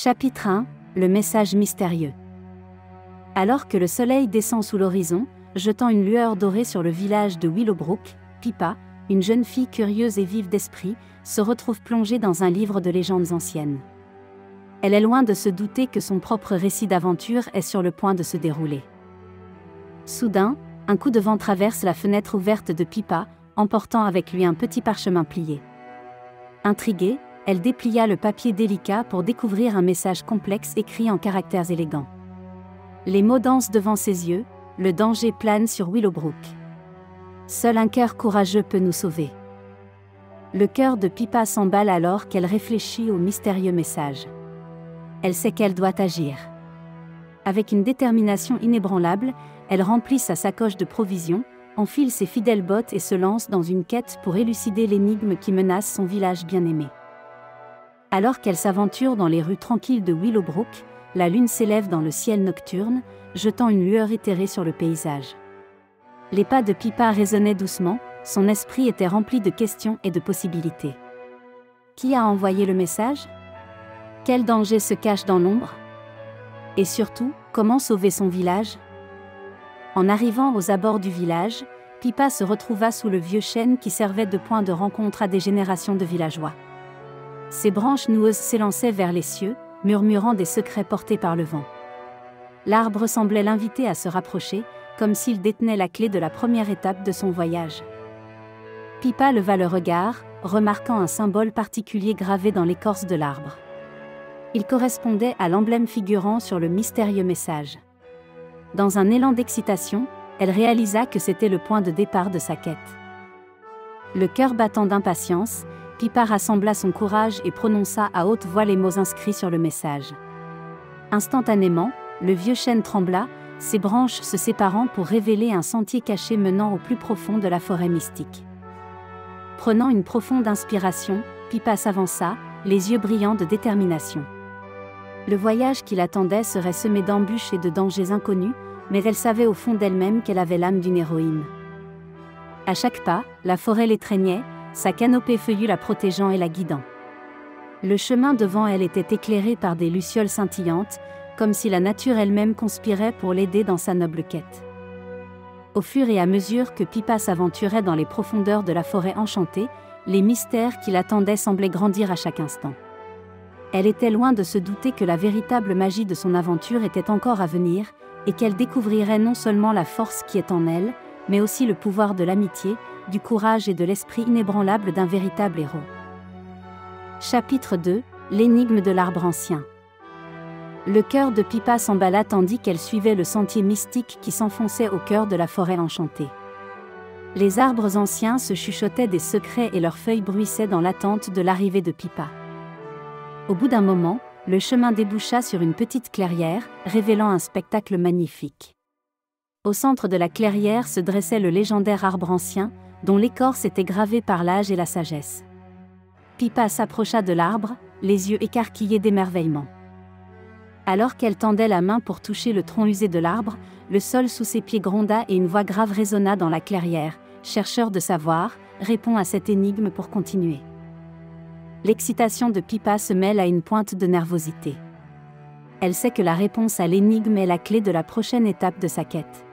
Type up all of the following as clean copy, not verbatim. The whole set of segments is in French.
Chapitre 1 – Le message mystérieux. Alors que le soleil descend sous l'horizon, jetant une lueur dorée sur le village de Willowbrook, Pippa, une jeune fille curieuse et vive d'esprit, se retrouve plongée dans un livre de légendes anciennes. Elle est loin de se douter que son propre récit d'aventure est sur le point de se dérouler. Soudain, un coup de vent traverse la fenêtre ouverte de Pippa, emportant avec lui un petit parchemin plié. Intriguée, elle déplia le papier délicat pour découvrir un message complexe écrit en caractères élégants. Les mots dansent devant ses yeux, le danger plane sur Willowbrook. Seul un cœur courageux peut nous sauver. Le cœur de Pippa s'emballe alors qu'elle réfléchit au mystérieux message. Elle sait qu'elle doit agir. Avec une détermination inébranlable, elle remplit sa sacoche de provisions, enfile ses fidèles bottes et se lance dans une quête pour élucider l'énigme qui menace son village bien-aimé. Alors qu'elle s'aventure dans les rues tranquilles de Willowbrook, la lune s'élève dans le ciel nocturne, jetant une lueur éthérée sur le paysage. Les pas de Pippa résonnaient doucement, son esprit était rempli de questions et de possibilités. Qui a envoyé le message ? Quel danger se cache dans l'ombre ? Et surtout, comment sauver son village ? En arrivant aux abords du village, Pippa se retrouva sous le vieux chêne qui servait de point de rencontre à des générations de villageois. Ses branches noueuses s'élançaient vers les cieux, murmurant des secrets portés par le vent. L'arbre semblait l'inviter à se rapprocher, comme s'il détenait la clé de la première étape de son voyage. Pippa leva le regard, remarquant un symbole particulier gravé dans l'écorce de l'arbre. Il correspondait à l'emblème figurant sur le mystérieux message. Dans un élan d'excitation, elle réalisa que c'était le point de départ de sa quête. Le cœur battant d'impatience, Pippa rassembla son courage et prononça à haute voix les mots inscrits sur le message. Instantanément, le vieux chêne trembla, ses branches se séparant pour révéler un sentier caché menant au plus profond de la forêt mystique. Prenant une profonde inspiration, Pippa s'avança, les yeux brillants de détermination. Le voyage qui l'attendait serait semé d'embûches et de dangers inconnus, mais elle savait au fond d'elle-même qu'elle avait l'âme d'une héroïne. À chaque pas, la forêt l'étreignait, sa canopée feuillue la protégeant et la guidant. Le chemin devant elle était éclairé par des lucioles scintillantes, comme si la nature elle-même conspirait pour l'aider dans sa noble quête. Au fur et à mesure que Pippa s'aventurait dans les profondeurs de la forêt enchantée, les mystères qui l'attendaient semblaient grandir à chaque instant. Elle était loin de se douter que la véritable magie de son aventure était encore à venir, et qu'elle découvrirait non seulement la force qui est en elle, mais aussi le pouvoir de l'amitié, du courage et de l'esprit inébranlable d'un véritable héros. Chapitre 2 – L'énigme de l'arbre ancien. Le cœur de Pippa s'emballa tandis qu'elle suivait le sentier mystique qui s'enfonçait au cœur de la forêt enchantée. Les arbres anciens se chuchotaient des secrets et leurs feuilles bruissaient dans l'attente de l'arrivée de Pippa. Au bout d'un moment, le chemin déboucha sur une petite clairière, révélant un spectacle magnifique. Au centre de la clairière se dressait le légendaire arbre ancien, dont l'écorce était gravée par l'âge et la sagesse. Pippa s'approcha de l'arbre, les yeux écarquillés d'émerveillement. Alors qu'elle tendait la main pour toucher le tronc usé de l'arbre, le sol sous ses pieds gronda et une voix grave résonna dans la clairière. « Chercheur de savoir, réponds à cette énigme pour continuer. » L'excitation de Pippa se mêle à une pointe de nervosité. Elle sait que la réponse à l'énigme est la clé de la prochaine étape de sa quête.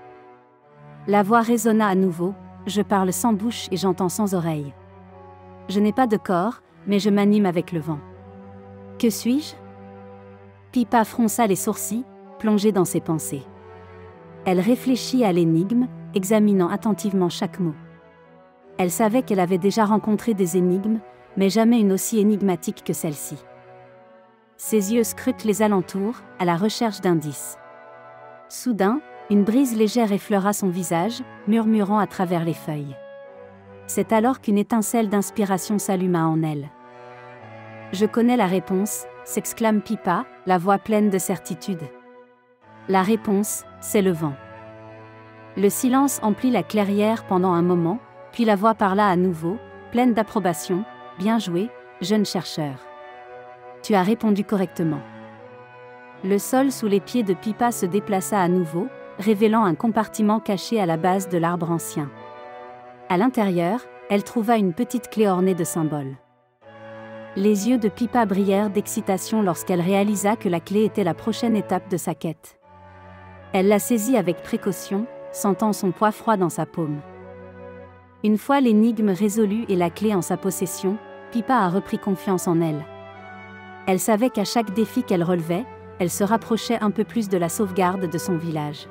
La voix résonna à nouveau. « Je parle sans bouche et j'entends sans oreille. Je n'ai pas de corps, mais je m'anime avec le vent. Que suis-je » Pippa fronça les sourcils, plongée dans ses pensées. Elle réfléchit à l'énigme, examinant attentivement chaque mot. Elle savait qu'elle avait déjà rencontré des énigmes, mais jamais une aussi énigmatique que celle-ci. Ses yeux scrutent les alentours, à la recherche d'indices. Soudain, une brise légère effleura son visage, murmurant à travers les feuilles. C'est alors qu'une étincelle d'inspiration s'alluma en elle. « Je connais la réponse », s'exclame Pippa, la voix pleine de certitude. La réponse, c'est le vent. Le silence emplit la clairière pendant un moment, puis la voix parla à nouveau, pleine d'approbation. « Bien joué, jeune chercheur. Tu as répondu correctement. » Le sol sous les pieds de Pippa se déplaça à nouveau, révélant un compartiment caché à la base de l'arbre ancien. À l'intérieur, elle trouva une petite clé ornée de symboles. Les yeux de Pippa brillèrent d'excitation lorsqu'elle réalisa que la clé était la prochaine étape de sa quête. Elle la saisit avec précaution, sentant son poids froid dans sa paume. Une fois l'énigme résolue et la clé en sa possession, Pippa a repris confiance en elle. Elle savait qu'à chaque défi qu'elle relevait, elle se rapprochait un peu plus de la sauvegarde de son village.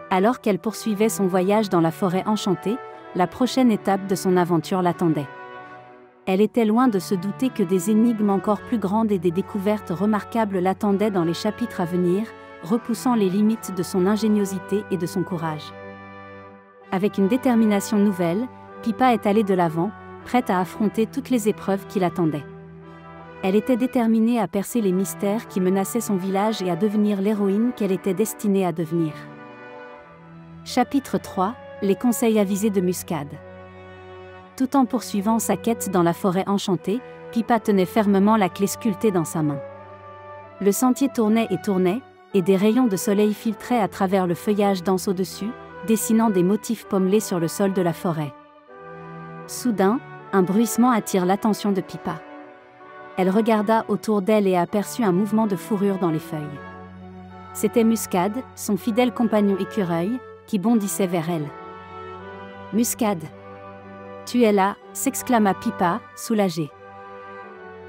Alors qu'elle poursuivait son voyage dans la forêt enchantée, la prochaine étape de son aventure l'attendait. Elle était loin de se douter que des énigmes encore plus grandes et des découvertes remarquables l'attendaient dans les chapitres à venir, repoussant les limites de son ingéniosité et de son courage. Avec une détermination nouvelle, Pippa est allée de l'avant, prête à affronter toutes les épreuves qui l'attendaient. Elle était déterminée à percer les mystères qui menaçaient son village et à devenir l'héroïne qu'elle était destinée à devenir. Chapitre 3 – Les conseils avisés de Muscade. Tout en poursuivant sa quête dans la forêt enchantée, Pippa tenait fermement la clé sculptée dans sa main. Le sentier tournait, et des rayons de soleil filtraient à travers le feuillage dense au-dessus, dessinant des motifs pommelés sur le sol de la forêt. Soudain, un bruissement attire l'attention de Pippa. Elle regarda autour d'elle et aperçut un mouvement de fourrure dans les feuilles. C'était Muscade, son fidèle compagnon écureuil, qui bondissait vers elle. « Muscade! Tu es là !» s'exclama Pippa, soulagée.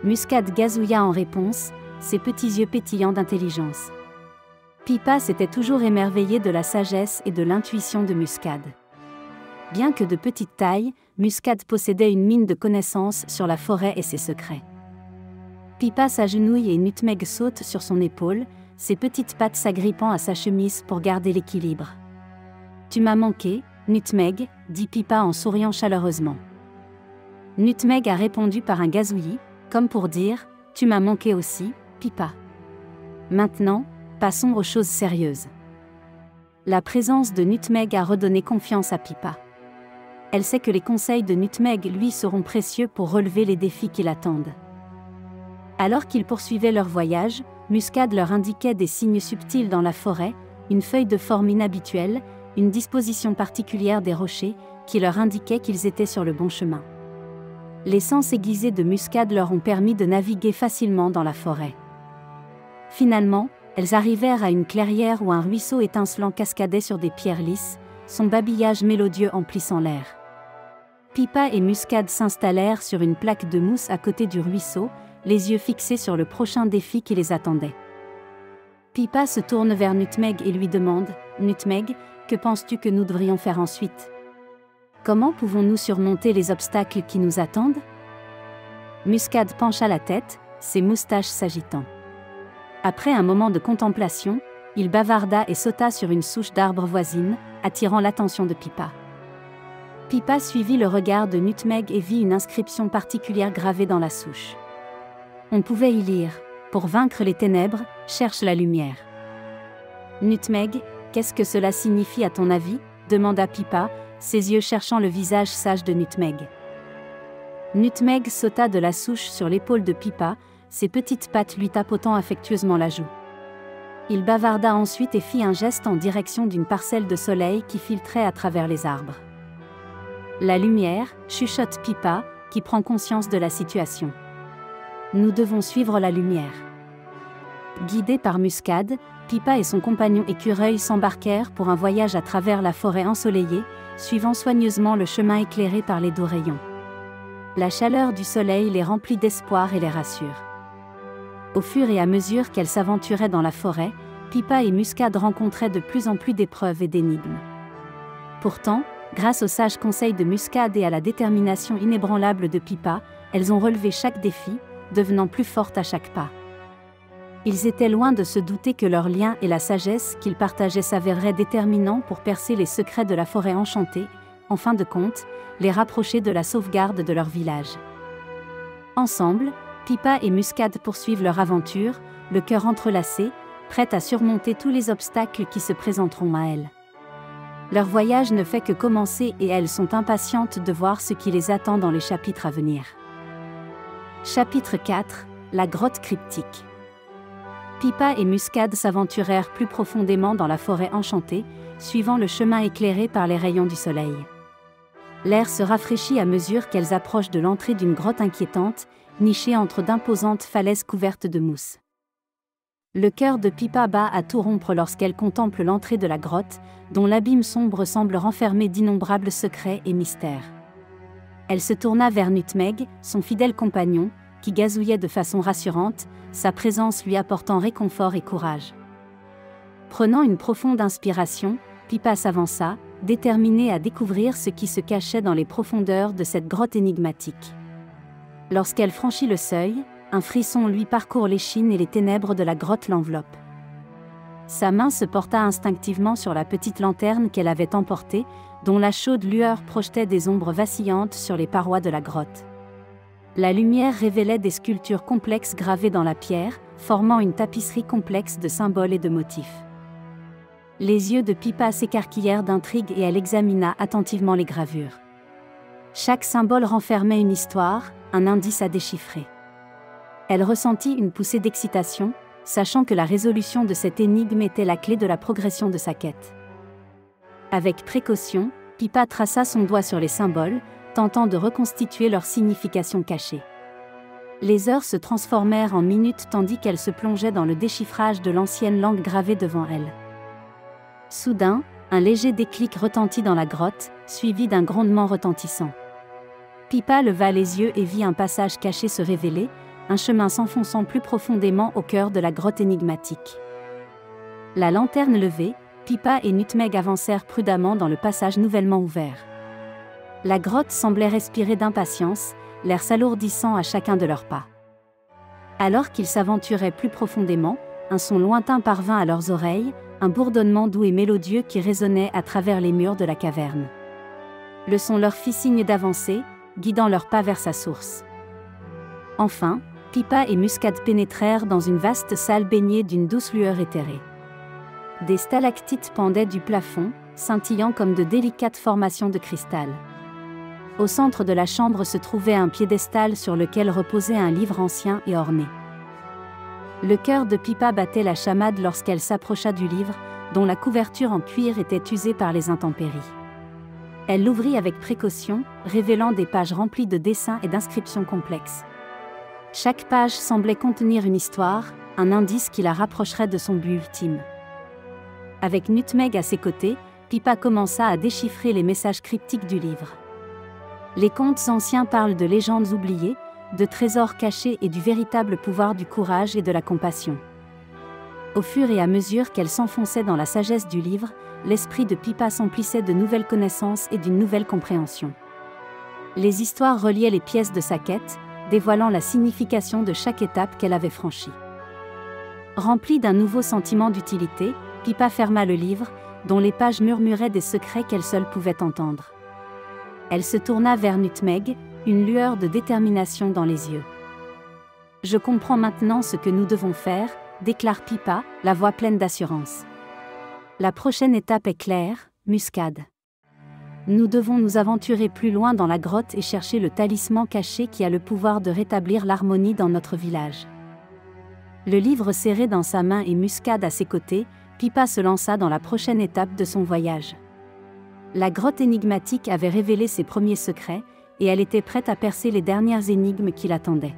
Muscade gazouilla en réponse, ses petits yeux pétillants d'intelligence. Pippa s'était toujours émerveillée de la sagesse et de l'intuition de Muscade. Bien que de petite taille, Muscade possédait une mine de connaissances sur la forêt et ses secrets. Pippa s'agenouille et Nutmeg saute sur son épaule, ses petites pattes s'agrippant à sa chemise pour garder l'équilibre. « Tu m'as manqué, Nutmeg », dit Pippa en souriant chaleureusement. Nutmeg a répondu par un gazouillis, comme pour dire « Tu m'as manqué aussi, Pippa ». Maintenant, passons aux choses sérieuses. La présence de Nutmeg a redonné confiance à Pippa. Elle sait que les conseils de Nutmeg lui seront précieux pour relever les défis qui l'attendent. Alors qu'ils poursuivaient leur voyage, Muscade leur indiquait des signes subtils dans la forêt, une feuille de forme inhabituelle, une disposition particulière des rochers, qui leur indiquait qu'ils étaient sur le bon chemin. Les sens aiguisés de Muscade leur ont permis de naviguer facilement dans la forêt. Finalement, elles arrivèrent à une clairière où un ruisseau étincelant cascadait sur des pierres lisses, son babillage mélodieux emplissant l'air. Pippa et Muscade s'installèrent sur une plaque de mousse à côté du ruisseau, les yeux fixés sur le prochain défi qui les attendait. Pippa se tourne vers Nutmeg et lui demande « Nutmeg, que penses-tu que nous devrions faire ensuite ? Comment pouvons-nous surmonter les obstacles qui nous attendent ?» Muscade pencha la tête, ses moustaches s'agitant. Après un moment de contemplation, il bavarda et sauta sur une souche d'arbre voisine, attirant l'attention de Pippa. Pippa suivit le regard de Nutmeg et vit une inscription particulière gravée dans la souche. On pouvait y lire « Pour vaincre les ténèbres, cherche la lumière ». Nutmeg, qu'est-ce que cela signifie à ton avis ? Demanda Pippa, ses yeux cherchant le visage sage de Nutmeg. Nutmeg sauta de la souche sur l'épaule de Pippa, ses petites pattes lui tapotant affectueusement la joue. Il bavarda ensuite et fit un geste en direction d'une parcelle de soleil qui filtrait à travers les arbres. La lumière, chuchote Pippa, qui prend conscience de la situation. Nous devons suivre la lumière. Guidés par Muscade, Pippa et son compagnon écureuil s'embarquèrent pour un voyage à travers la forêt ensoleillée, suivant soigneusement le chemin éclairé par les doux rayons. La chaleur du soleil les remplit d'espoir et les rassure. Au fur et à mesure qu'elles s'aventuraient dans la forêt, Pippa et Muscade rencontraient de plus en plus d'épreuves et d'énigmes. Pourtant, grâce aux sages conseils de Muscade et à la détermination inébranlable de Pippa, elles ont relevé chaque défi, devenant plus fortes à chaque pas. Ils étaient loin de se douter que leur lien et la sagesse qu'ils partageaient s'avéreraient déterminants pour percer les secrets de la forêt enchantée, en fin de compte, les rapprocher de la sauvegarde de leur village. Ensemble, Pippa et Muscade poursuivent leur aventure, le cœur entrelacé, prêtes à surmonter tous les obstacles qui se présenteront à elles. Leur voyage ne fait que commencer et elles sont impatientes de voir ce qui les attend dans les chapitres à venir. Chapitre 4 – La grotte cryptique. Pippa et Muscade s'aventurèrent plus profondément dans la forêt enchantée, suivant le chemin éclairé par les rayons du soleil. L'air se rafraîchit à mesure qu'elles approchent de l'entrée d'une grotte inquiétante, niché entre d'imposantes falaises couvertes de mousse. Le cœur de Pippa bat à tout rompre lorsqu'elle contemple l'entrée de la grotte, dont l'abîme sombre semble renfermer d'innombrables secrets et mystères. Elle se tourna vers Nutmeg, son fidèle compagnon, qui gazouillait de façon rassurante, sa présence lui apportant réconfort et courage. Prenant une profonde inspiration, Pippa s'avança, déterminée à découvrir ce qui se cachait dans les profondeurs de cette grotte énigmatique. Lorsqu'elle franchit le seuil, un frisson lui parcourt l'échine et les ténèbres de la grotte l'enveloppent. Sa main se porta instinctivement sur la petite lanterne qu'elle avait emportée, dont la chaude lueur projetait des ombres vacillantes sur les parois de la grotte. La lumière révélait des sculptures complexes gravées dans la pierre, formant une tapisserie complexe de symboles et de motifs. Les yeux de Pippa s'écarquillèrent d'intrigue et elle examina attentivement les gravures. Chaque symbole renfermait une histoire, un indice à déchiffrer. Elle ressentit une poussée d'excitation, sachant que la résolution de cette énigme était la clé de la progression de sa quête. Avec précaution, Pippa traça son doigt sur les symboles, tentant de reconstituer leur signification cachée. Les heures se transformèrent en minutes tandis qu'elle se plongeait dans le déchiffrage de l'ancienne langue gravée devant elle. Soudain, un léger déclic retentit dans la grotte, suivi d'un grondement retentissant. Pippa leva les yeux et vit un passage caché se révéler, un chemin s'enfonçant plus profondément au cœur de la grotte énigmatique. La lanterne levée, Pippa et Nutmeg avancèrent prudemment dans le passage nouvellement ouvert. La grotte semblait respirer d'impatience, l'air s'alourdissant à chacun de leurs pas. Alors qu'ils s'aventuraient plus profondément, un son lointain parvint à leurs oreilles, un bourdonnement doux et mélodieux qui résonnait à travers les murs de la caverne. Le son leur fit signe d'avancer, guidant leurs pas vers sa source. Enfin, Pippa et Muscade pénétrèrent dans une vaste salle baignée d'une douce lueur éthérée. Des stalactites pendaient du plafond, scintillant comme de délicates formations de cristal. Au centre de la chambre se trouvait un piédestal sur lequel reposait un livre ancien et orné. Le cœur de Pippa battait la chamade lorsqu'elle s'approcha du livre, dont la couverture en cuir était usée par les intempéries. Elle l'ouvrit avec précaution, révélant des pages remplies de dessins et d'inscriptions complexes. Chaque page semblait contenir une histoire, un indice qui la rapprocherait de son but ultime. Avec Nutmeg à ses côtés, Pippa commença à déchiffrer les messages cryptiques du livre. Les contes anciens parlent de légendes oubliées, de trésors cachés et du véritable pouvoir du courage et de la compassion. Au fur et à mesure qu'elle s'enfonçait dans la sagesse du livre, l'esprit de Pippa s'emplissait de nouvelles connaissances et d'une nouvelle compréhension. Les histoires reliaient les pièces de sa quête, dévoilant la signification de chaque étape qu'elle avait franchie. Remplie d'un nouveau sentiment d'utilité, Pippa ferma le livre, dont les pages murmuraient des secrets qu'elle seule pouvait entendre. Elle se tourna vers Nutmeg, une lueur de détermination dans les yeux. « Je comprends maintenant ce que nous devons faire », déclare Pippa, la voix pleine d'assurance. « La prochaine étape est claire, Muscade. Nous devons nous aventurer plus loin dans la grotte et chercher le talisman caché qui a le pouvoir de rétablir l'harmonie dans notre village. » Le livre serré dans sa main et Muscade à ses côtés, Pippa se lança dans la prochaine étape de son voyage. La grotte énigmatique avait révélé ses premiers secrets, et elle était prête à percer les dernières énigmes qui l'attendaient.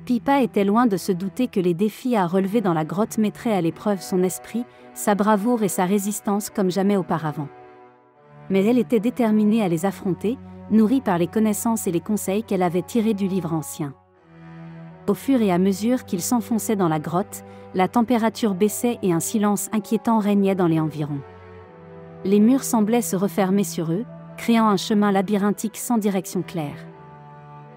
Pippa était loin de se douter que les défis à relever dans la grotte mettraient à l'épreuve son esprit, sa bravoure et sa résistance comme jamais auparavant. Mais elle était déterminée à les affronter, nourrie par les connaissances et les conseils qu'elle avait tirés du livre ancien. Au fur et à mesure qu'ils s'enfonçaient dans la grotte, la température baissait et un silence inquiétant régnait dans les environs. Les murs semblaient se refermer sur eux, créant un chemin labyrinthique sans direction claire.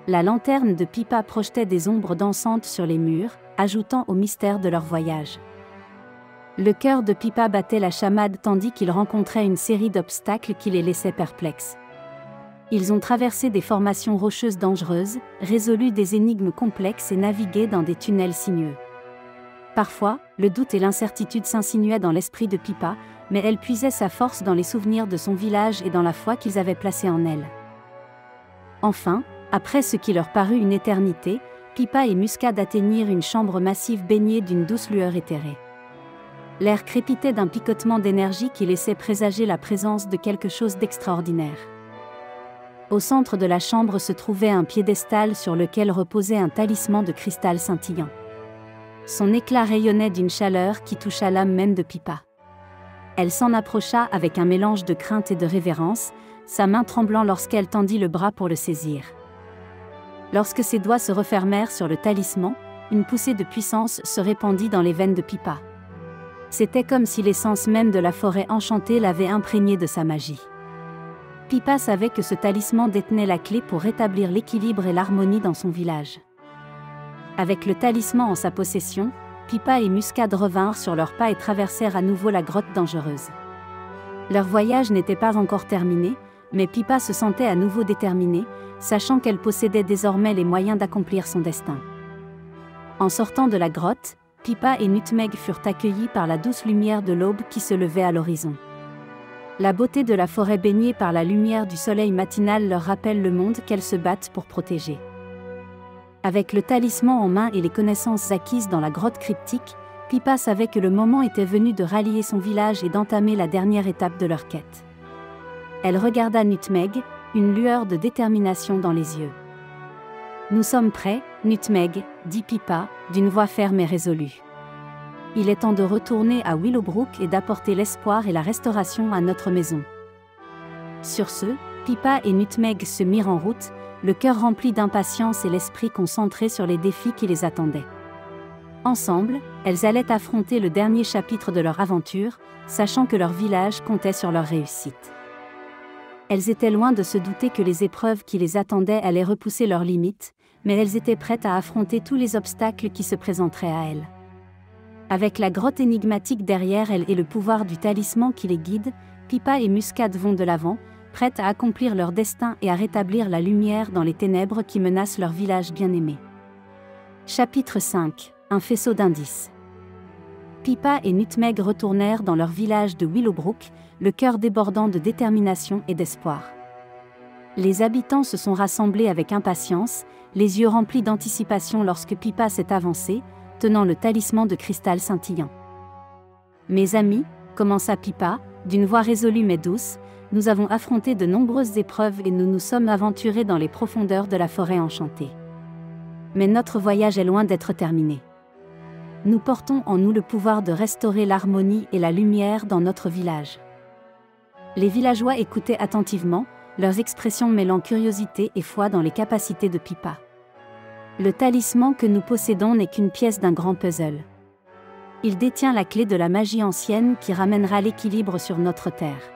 La lanterne de Pippa projetait des ombres dansantes sur les murs, ajoutant au mystère de leur voyage. Le cœur de Pippa battait la chamade tandis qu'ils rencontraient une série d'obstacles qui les laissaient perplexes. Ils ont traversé des formations rocheuses dangereuses, résolu des énigmes complexes et navigué dans des tunnels sinueux. Parfois, le doute et l'incertitude s'insinuaient dans l'esprit de Pippa, mais elle puisait sa force dans les souvenirs de son village et dans la foi qu'ils avaient placée en elle. Enfin, après ce qui leur parut une éternité, Pippa et Muscade atteignirent une chambre massive baignée d'une douce lueur éthérée. L'air crépitait d'un picotement d'énergie qui laissait présager la présence de quelque chose d'extraordinaire. Au centre de la chambre se trouvait un piédestal sur lequel reposait un talisman de cristal scintillant. Son éclat rayonnait d'une chaleur qui toucha l'âme même de Pippa. Elle s'en approcha avec un mélange de crainte et de révérence, sa main tremblant lorsqu'elle tendit le bras pour le saisir. Lorsque ses doigts se refermèrent sur le talisman, une poussée de puissance se répandit dans les veines de Pippa. C'était comme si l'essence même de la forêt enchantée l'avait imprégnée de sa magie. Pippa savait que ce talisman détenait la clé pour rétablir l'équilibre et l'harmonie dans son village. Avec le talisman en sa possession, Pippa et Muscade revinrent sur leurs pas et traversèrent à nouveau la grotte dangereuse. Leur voyage n'était pas encore terminé, mais Pippa se sentait à nouveau déterminée, sachant qu'elle possédait désormais les moyens d'accomplir son destin. En sortant de la grotte, Pippa et Nutmeg furent accueillis par la douce lumière de l'aube qui se levait à l'horizon. La beauté de la forêt baignée par la lumière du soleil matinal leur rappelle le monde qu'elles se battent pour protéger. Avec le talisman en main et les connaissances acquises dans la grotte cryptique, Pippa savait que le moment était venu de rallier son village et d'entamer la dernière étape de leur quête. Elle regarda Nutmeg, une lueur de détermination dans les yeux. « Nous sommes prêts, Nutmeg, » dit Pippa, d'une voix ferme et résolue. « Il est temps de retourner à Willowbrook et d'apporter l'espoir et la restauration à notre maison. » Sur ce, Pippa et Nutmeg se mirent en route, le cœur rempli d'impatience et l'esprit concentré sur les défis qui les attendaient. Ensemble, elles allaient affronter le dernier chapitre de leur aventure, sachant que leur village comptait sur leur réussite. Elles étaient loin de se douter que les épreuves qui les attendaient allaient repousser leurs limites, mais elles étaient prêtes à affronter tous les obstacles qui se présenteraient à elles. Avec la grotte énigmatique derrière elles et le pouvoir du talisman qui les guide, Pippa et Muscade vont de l'avant, prêtes à accomplir leur destin et à rétablir la lumière dans les ténèbres qui menacent leur village bien-aimé. Chapitre 5 – Un faisceau d'indices. Pippa et Nutmeg retournèrent dans leur village de Willowbrook, le cœur débordant de détermination et d'espoir. Les habitants se sont rassemblés avec impatience, les yeux remplis d'anticipation lorsque Pippa s'est avancée, tenant le talisman de cristal scintillant. « Mes amis, » commença Pippa, d'une voix résolue mais douce, « nous avons affronté de nombreuses épreuves et nous nous sommes aventurés dans les profondeurs de la forêt enchantée. Mais notre voyage est loin d'être terminé. Nous portons en nous le pouvoir de restaurer l'harmonie et la lumière dans notre village. » Les villageois écoutaient attentivement, leurs expressions mêlant curiosité et foi dans les capacités de Pippa. Le talisman que nous possédons n'est qu'une pièce d'un grand puzzle. Il détient la clé de la magie ancienne qui ramènera l'équilibre sur notre terre.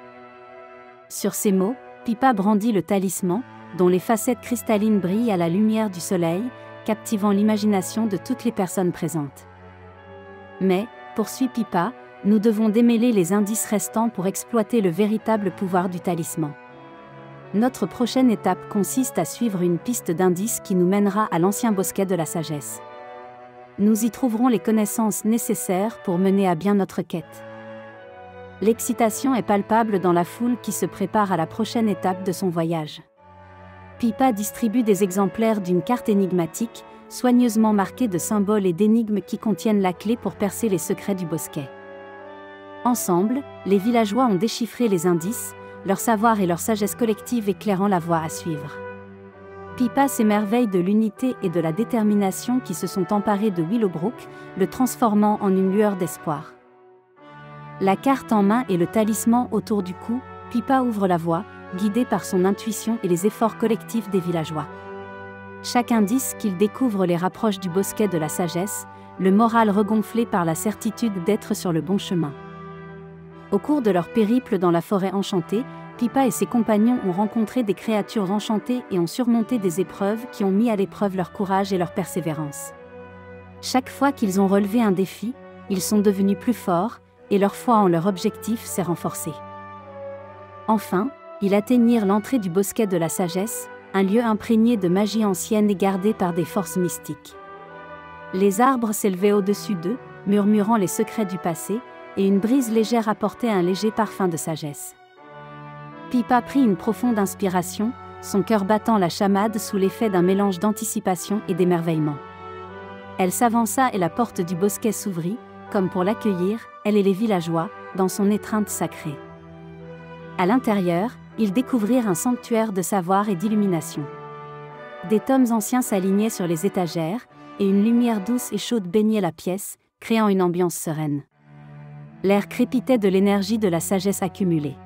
Sur ces mots, Pippa brandit le talisman, dont les facettes cristallines brillent à la lumière du soleil, captivant l'imagination de toutes les personnes présentes. Mais, poursuit Pippa, nous devons démêler les indices restants pour exploiter le véritable pouvoir du talisman. Notre prochaine étape consiste à suivre une piste d'indices qui nous mènera à l'ancien bosquet de la sagesse. Nous y trouverons les connaissances nécessaires pour mener à bien notre quête. L'excitation est palpable dans la foule qui se prépare à la prochaine étape de son voyage. Pippa distribue des exemplaires d'une carte énigmatique, soigneusement marquée de symboles et d'énigmes qui contiennent la clé pour percer les secrets du bosquet. Ensemble, les villageois ont déchiffré les indices, leur savoir et leur sagesse collective éclairant la voie à suivre. Pippa s'émerveille de l'unité et de la détermination qui se sont emparés de Willowbrook, le transformant en une lueur d'espoir. La carte en main et le talisman autour du cou, Pippa ouvre la voie, guidée par son intuition et les efforts collectifs des villageois. Chaque indice qu'ils découvrent les rapproche du bosquet de la sagesse, le moral regonflé par la certitude d'être sur le bon chemin. Au cours de leur périple dans la forêt enchantée, Pippa et ses compagnons ont rencontré des créatures enchantées et ont surmonté des épreuves qui ont mis à l'épreuve leur courage et leur persévérance. Chaque fois qu'ils ont relevé un défi, ils sont devenus plus forts, et leur foi en leur objectif s'est renforcée. Enfin, ils atteignirent l'entrée du bosquet de la sagesse, un lieu imprégné de magie ancienne et gardé par des forces mystiques. Les arbres s'élevaient au-dessus d'eux, murmurant les secrets du passé, et une brise légère apportait un léger parfum de sagesse. Pippa prit une profonde inspiration, son cœur battant la chamade sous l'effet d'un mélange d'anticipation et d'émerveillement. Elle s'avança et la porte du bosquet s'ouvrit, comme pour l'accueillir, elle et les villageois, dans son étreinte sacrée. À l'intérieur, ils découvrirent un sanctuaire de savoir et d'illumination. Des tomes anciens s'alignaient sur les étagères, et une lumière douce et chaude baignait la pièce, créant une ambiance sereine. L'air crépitait de l'énergie de la sagesse accumulée.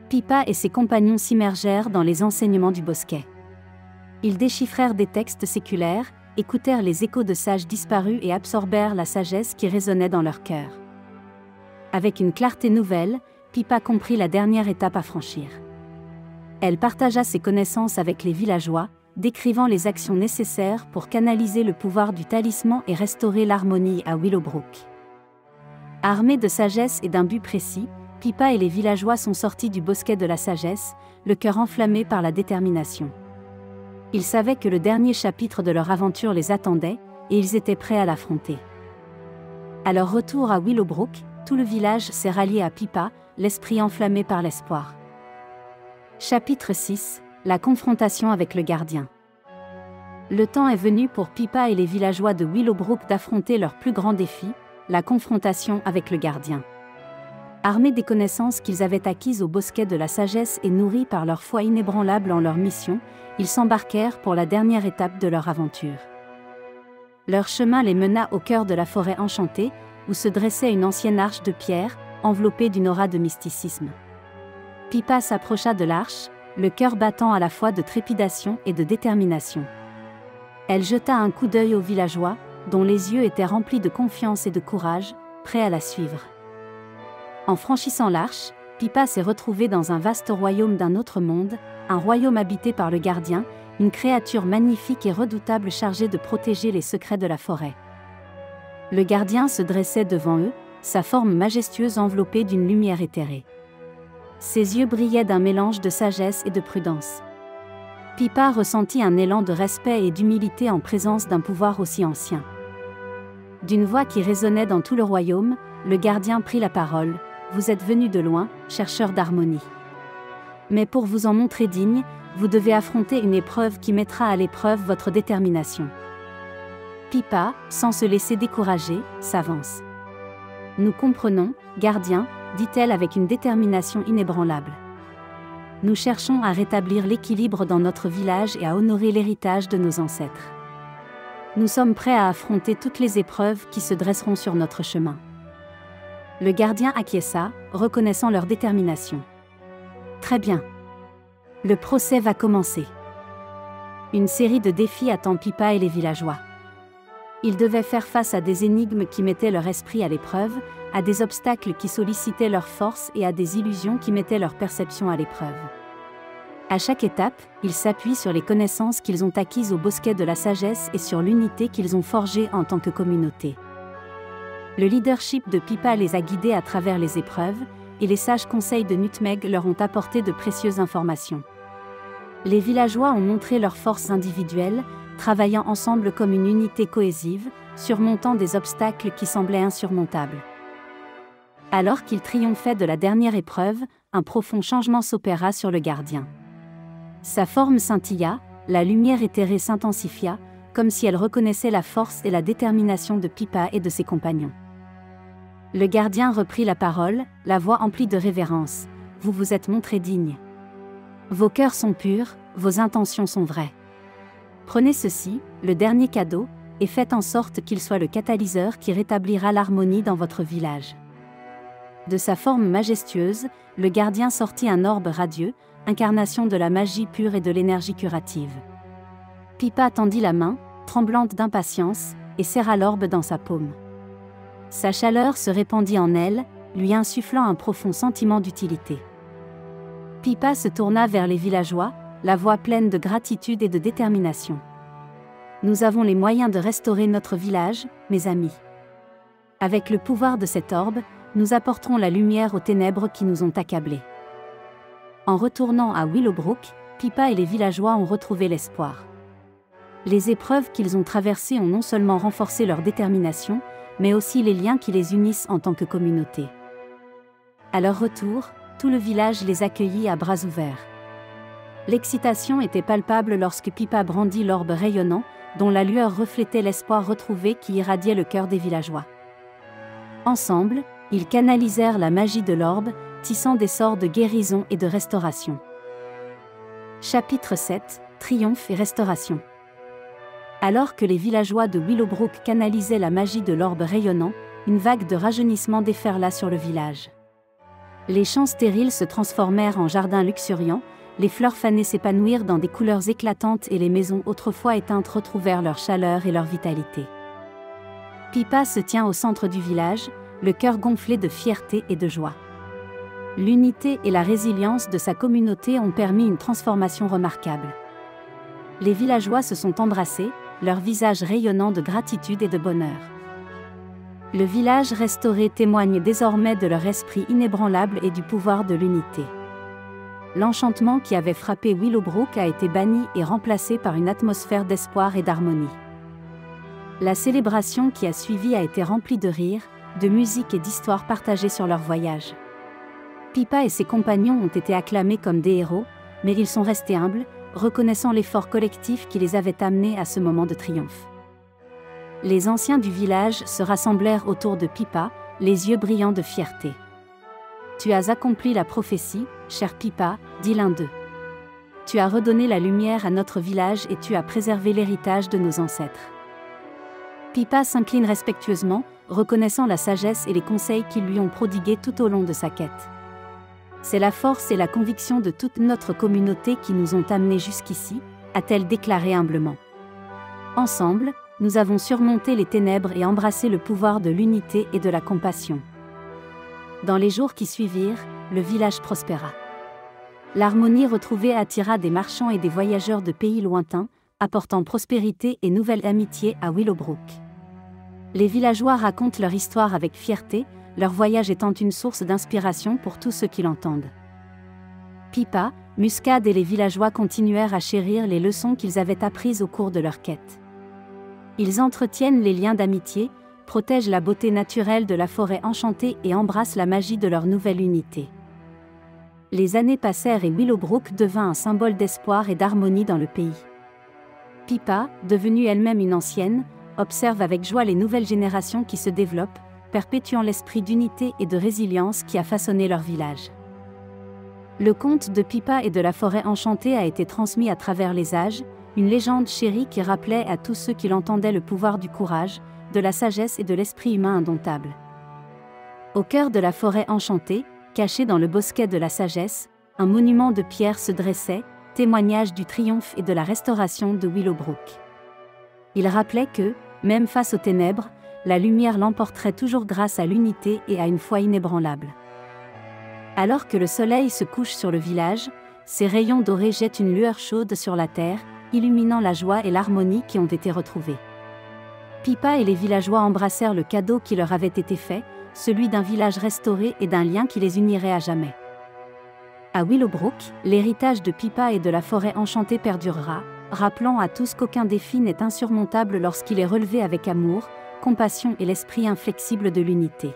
Pippa et ses compagnons s'immergèrent dans les enseignements du bosquet. Ils déchiffrèrent des textes séculaires, écoutèrent les échos de sages disparus et absorbèrent la sagesse qui résonnait dans leur cœur. Avec une clarté nouvelle, Pippa comprit la dernière étape à franchir. Elle partagea ses connaissances avec les villageois, décrivant les actions nécessaires pour canaliser le pouvoir du talisman et restaurer l'harmonie à Willowbrook. Armés de sagesse et d'un but précis, Pippa et les villageois sont sortis du bosquet de la sagesse, le cœur enflammé par la détermination. Ils savaient que le dernier chapitre de leur aventure les attendait, et ils étaient prêts à l'affronter. À leur retour à Willowbrook, tout le village s'est rallié à Pippa, l'esprit enflammé par l'espoir. Chapitre 6 : La confrontation avec le gardien. Le temps est venu pour Pippa et les villageois de Willowbrook d'affronter leur plus grand défi, la confrontation avec le gardien. Armés des connaissances qu'ils avaient acquises au bosquet de la sagesse et nourris par leur foi inébranlable en leur mission, ils s'embarquèrent pour la dernière étape de leur aventure. Leur chemin les mena au cœur de la forêt enchantée, où se dressait une ancienne arche de pierre, enveloppée d'une aura de mysticisme. Pippa s'approcha de l'arche, le cœur battant à la fois de trépidation et de détermination. Elle jeta un coup d'œil aux villageois, dont les yeux étaient remplis de confiance et de courage, prêts à la suivre. En franchissant l'arche, Pippa s'est retrouvée dans un vaste royaume d'un autre monde, un royaume habité par le gardien, une créature magnifique et redoutable chargée de protéger les secrets de la forêt. Le gardien se dressait devant eux, sa forme majestueuse enveloppée d'une lumière éthérée. Ses yeux brillaient d'un mélange de sagesse et de prudence. Pippa ressentit un élan de respect et d'humilité en présence d'un pouvoir aussi ancien. D'une voix qui résonnait dans tout le royaume, le gardien prit la parole. « Vous êtes venus de loin, chercheurs d'harmonie. Mais pour vous en montrer digne, vous devez affronter une épreuve qui mettra à l'épreuve votre détermination. » Pippa, sans se laisser décourager, s'avance. « Nous comprenons, gardien, » dit-elle avec une détermination inébranlable. « Nous cherchons à rétablir l'équilibre dans notre village et à honorer l'héritage de nos ancêtres. Nous sommes prêts à affronter toutes les épreuves qui se dresseront sur notre chemin. » Le gardien acquiesça, reconnaissant leur détermination. « Très bien. Le procès va commencer. » Une série de défis attend Pippa et les villageois. Ils devaient faire face à des énigmes qui mettaient leur esprit à l'épreuve, à des obstacles qui sollicitaient leur force et à des illusions qui mettaient leur perception à l'épreuve. À chaque étape, ils s'appuient sur les connaissances qu'ils ont acquises au bosquet de la sagesse et sur l'unité qu'ils ont forgée en tant que communauté. Le leadership de Pippa les a guidés à travers les épreuves, et les sages conseils de Nutmeg leur ont apporté de précieuses informations. Les villageois ont montré leurs forces individuelles, travaillant ensemble comme une unité cohésive, surmontant des obstacles qui semblaient insurmontables. Alors qu'ils triomphaient de la dernière épreuve, un profond changement s'opéra sur le gardien. Sa forme scintilla, la lumière éthérée s'intensifia, comme si elle reconnaissait la force et la détermination de Pippa et de ses compagnons. Le gardien reprit la parole, la voix emplie de révérence. « Vous vous êtes montrés dignes. Vos cœurs sont purs, vos intentions sont vraies. Prenez ceci, le dernier cadeau, et faites en sorte qu'il soit le catalyseur qui rétablira l'harmonie dans votre village. » De sa forme majestueuse, le gardien sortit un orbe radieux, incarnation de la magie pure et de l'énergie curative. Pippa tendit la main, tremblante d'impatience, et serra l'orbe dans sa paume. Sa chaleur se répandit en elle, lui insufflant un profond sentiment d'utilité. Pippa se tourna vers les villageois, la voix pleine de gratitude et de détermination. « Nous avons les moyens de restaurer notre village, mes amis. Avec le pouvoir de cet orbe, nous apporterons la lumière aux ténèbres qui nous ont accablés. » En retournant à Willowbrook, Pippa et les villageois ont retrouvé l'espoir. Les épreuves qu'ils ont traversées ont non seulement renforcé leur détermination, mais aussi les liens qui les unissent en tant que communauté. À leur retour, tout le village les accueillit à bras ouverts. L'excitation était palpable lorsque Pippa brandit l'orbe rayonnant, dont la lueur reflétait l'espoir retrouvé qui irradiait le cœur des villageois. Ensemble, ils canalisèrent la magie de l'orbe, tissant des sorts de guérison et de restauration. Chapitre 7 – Triomphe et restauration. Alors que les villageois de Willowbrook canalisaient la magie de l'orbe rayonnant, une vague de rajeunissement déferla sur le village. Les champs stériles se transformèrent en jardins luxuriants, les fleurs fanées s'épanouirent dans des couleurs éclatantes et les maisons autrefois éteintes retrouvèrent leur chaleur et leur vitalité. Pippa se tient au centre du village, le cœur gonflé de fierté et de joie. L'unité et la résilience de sa communauté ont permis une transformation remarquable. Les villageois se sont embrassés, leurs visages rayonnants de gratitude et de bonheur. Le village restauré témoigne désormais de leur esprit inébranlable et du pouvoir de l'unité. L'enchantement qui avait frappé Willowbrook a été banni et remplacé par une atmosphère d'espoir et d'harmonie. La célébration qui a suivi a été remplie de rires, de musique et d'histoires partagées sur leur voyage. Pippa et ses compagnons ont été acclamés comme des héros, mais ils sont restés humbles, reconnaissant l'effort collectif qui les avait amenés à ce moment de triomphe. Les anciens du village se rassemblèrent autour de Pippa, les yeux brillants de fierté. « Tu as accompli la prophétie, chère Pippa », dit l'un d'eux. « Tu as redonné la lumière à notre village et tu as préservé l'héritage de nos ancêtres. » Pippa s'incline respectueusement, reconnaissant la sagesse et les conseils qu'ils lui ont prodigués tout au long de sa quête. « C'est la force et la conviction de toute notre communauté qui nous ont amenés jusqu'ici », a-t-elle déclaré humblement. Ensemble, nous avons surmonté les ténèbres et embrassé le pouvoir de l'unité et de la compassion. Dans les jours qui suivirent, le village prospéra. L'harmonie retrouvée attira des marchands et des voyageurs de pays lointains, apportant prospérité et nouvelle amitié à Willowbrook. Les villageois racontent leur histoire avec fierté, leur voyage étant une source d'inspiration pour tous ceux qui l'entendent. Pippa, Muscade et les villageois continuèrent à chérir les leçons qu'ils avaient apprises au cours de leur quête. Ils entretiennent les liens d'amitié, protègent la beauté naturelle de la forêt enchantée et embrassent la magie de leur nouvelle unité. Les années passèrent et Willowbrook devint un symbole d'espoir et d'harmonie dans le pays. Pippa, devenue elle-même une ancienne, observe avec joie les nouvelles générations qui se développent, perpétuant l'esprit d'unité et de résilience qui a façonné leur village. Le conte de Pippa et de la forêt enchantée a été transmis à travers les âges, une légende chérie qui rappelait à tous ceux qui l'entendaient le pouvoir du courage, de la sagesse et de l'esprit humain indomptable. Au cœur de la forêt enchantée, caché dans le bosquet de la sagesse, un monument de pierre se dressait, témoignage du triomphe et de la restauration de Willowbrook. Il rappelait que, même face aux ténèbres, la lumière l'emporterait toujours grâce à l'unité et à une foi inébranlable. Alors que le soleil se couche sur le village, ses rayons dorés jettent une lueur chaude sur la terre, illuminant la joie et l'harmonie qui ont été retrouvées. Pippa et les villageois embrassèrent le cadeau qui leur avait été fait, celui d'un village restauré et d'un lien qui les unirait à jamais. À Willowbrook, l'héritage de Pippa et de la forêt enchantée perdurera, rappelant à tous qu'aucun défi n'est insurmontable lorsqu'il est relevé avec amour, compassion et l'esprit inflexible de l'unité.